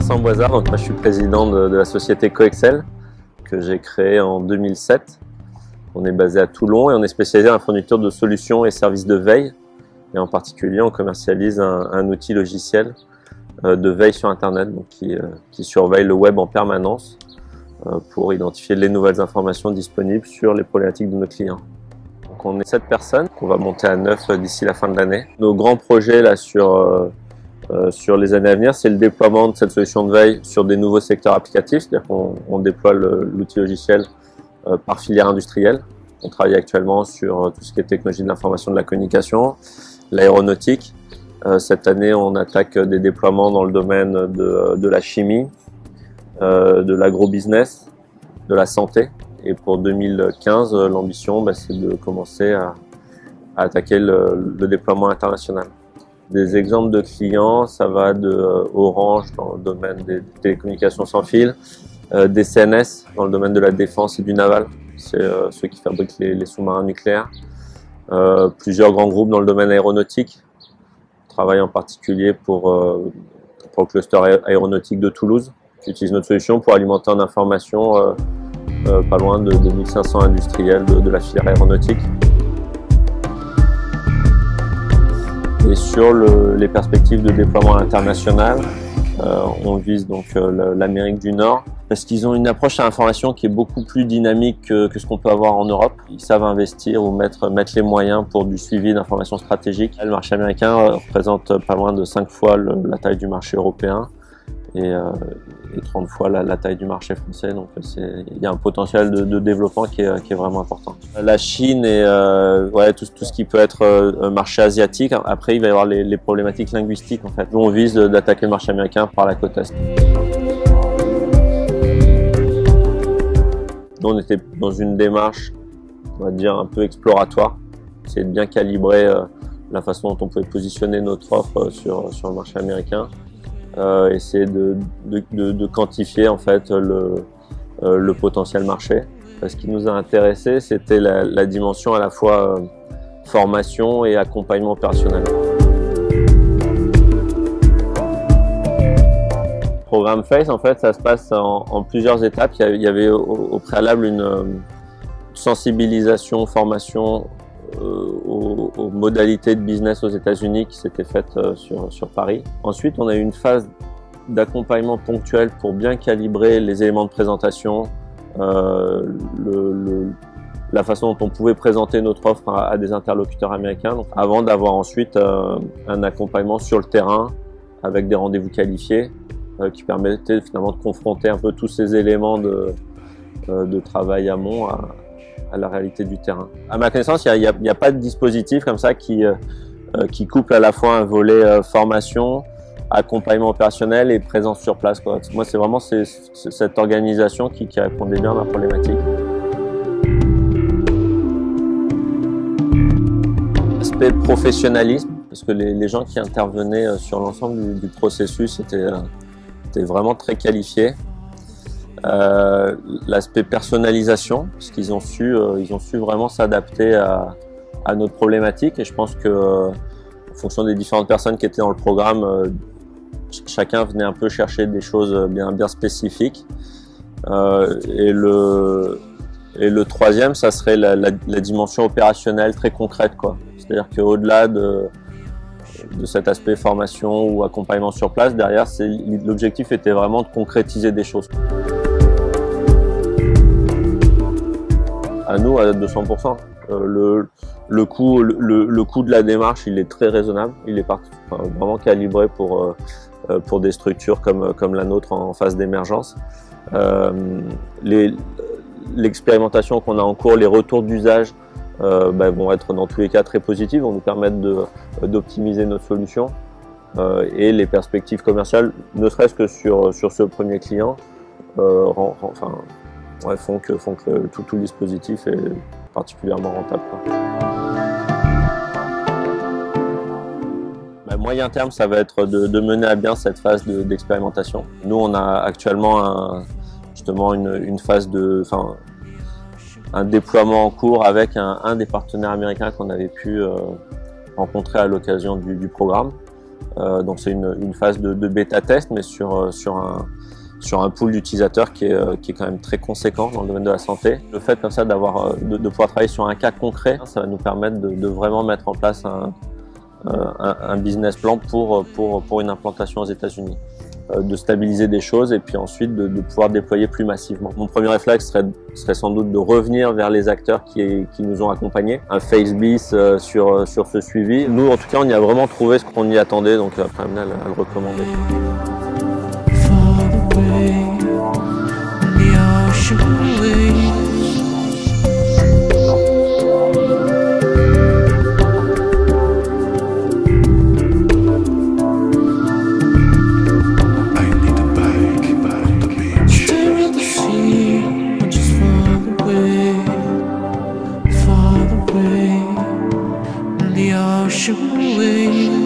Vincent Boisard, donc moi je suis président de la société Coexcel que j'ai créée en 2007. On est basé à Toulon et on est spécialisé dans la fourniture de solutions et services de veille. Et en particulier, on commercialise un outil logiciel de veille sur Internet donc qui surveille le web en permanence pour identifier les nouvelles informations disponibles sur les problématiques de nos clients. Donc on est 7 personnes, qu'on va monter à 9 d'ici la fin de l'année. Nos grands projets là sur les années à venir, c'est le déploiement de cette solution de veille sur des nouveaux secteurs applicatifs, c'est-à-dire qu'on déploie l'outil logiciel par filière industrielle. On travaille actuellement sur tout ce qui est technologie de l'information, de la communication, l'aéronautique. Cette année, on attaque des déploiements dans le domaine de la chimie, de l'agro-business, de la santé. Et pour 2015, l'ambition, c'est de commencer à attaquer le déploiement international. Des exemples de clients, ça va de Orange dans le domaine des télécommunications sans fil, des CNS dans le domaine de la défense et du naval, c'est ceux qui fabriquent les sous-marins nucléaires, plusieurs grands groupes dans le domaine aéronautique. On travaille en particulier pour le cluster aéronautique de Toulouse, qui utilise notre solution pour alimenter en information pas loin de 2500 industriels de la filière aéronautique. Et sur les perspectives de déploiement international, on vise donc l'Amérique du Nord parce qu'ils ont une approche à l'information qui est beaucoup plus dynamique que ce qu'on peut avoir en Europe. Ils savent investir ou mettre les moyens pour du suivi d'informations stratégiques. Le marché américain représente pas loin de 5 fois la taille du marché européen et 30 fois la taille du marché français. Donc il y a un potentiel de développement qui est vraiment important. La Chine et tout ce qui peut être un marché asiatique. Après, il va y avoir les problématiques linguistiques en fait. Nous, on vise d'attaquer le marché américain par la côte est. Nous, on était dans une démarche, on va dire, un peu exploratoire. C'est de bien calibrer la façon dont on pouvait positionner notre offre sur le marché américain. Essayer de quantifier en fait le potentiel marché. Ce qui nous a intéressé, c'était la dimension à la fois formation et accompagnement opérationnel. Le programme FACE, en fait, ça se passe en plusieurs étapes. Il y avait au préalable une sensibilisation, formation aux modalités de business aux États-Unis qui s'était faite sur Paris. Ensuite, on a eu une phase d'accompagnement ponctuel pour bien calibrer les éléments de présentation, la façon dont on pouvait présenter notre offre à des interlocuteurs américains, donc, avant d'avoir ensuite un accompagnement sur le terrain avec des rendez-vous qualifiés qui permettaient finalement de confronter un peu tous ces éléments de travail amont à la réalité du terrain. À ma connaissance, il n'y a pas de dispositif comme ça qui couple à la fois un volet formation, accompagnement opérationnel et présence sur place, quoi. Moi, c'est vraiment cette organisation qui répondait bien à ma problématique. L'aspect professionnalisme, parce que les gens qui intervenaient sur l'ensemble du processus étaient vraiment très qualifiés. L'aspect personnalisation, parce qu'ils ont su vraiment s'adapter à notre problématique, et je pense que en fonction des différentes personnes qui étaient dans le programme, chacun venait un peu chercher des choses bien spécifiques. Et le troisième, ça serait la dimension opérationnelle très concrète, quoi. C'est-à-dire qu'au-delà de cet aspect formation ou accompagnement sur place, derrière, l'objectif était vraiment de concrétiser des choses. À nous, à 200%. Le coût de la démarche, il est très raisonnable. Il est vraiment calibré pour des structures comme la nôtre en phase d'émergence. L'expérimentation qu'on a en cours, les retours d'usage vont être dans tous les cas très positifs, vont nous permettre d'optimiser notre solution. Et les perspectives commerciales, ne serait-ce que sur ce premier client, font que tout le dispositif est particulièrement rentable, quoi. Moyen terme, ça va être de mener à bien cette phase d'expérimentation. Nous, on a actuellement justement une phase un déploiement en cours avec un des partenaires américains qu'on avait pu rencontrer à l'occasion du programme. Donc c'est une phase de bêta test, mais sur un pool d'utilisateurs qui est quand même très conséquent dans le domaine de la santé. Le fait comme ça de pouvoir travailler sur un cas concret, ça va nous permettre de vraiment mettre en place un business plan pour une implantation aux États-Unis, de stabiliser des choses et puis ensuite de pouvoir déployer plus massivement. Mon premier réflexe serait sans doute de revenir vers les acteurs qui nous ont accompagnés, un FaceBees sur ce suivi. Nous, en tout cas, on y a vraiment trouvé ce qu'on y attendait, donc après, à le recommander. Ocean waves.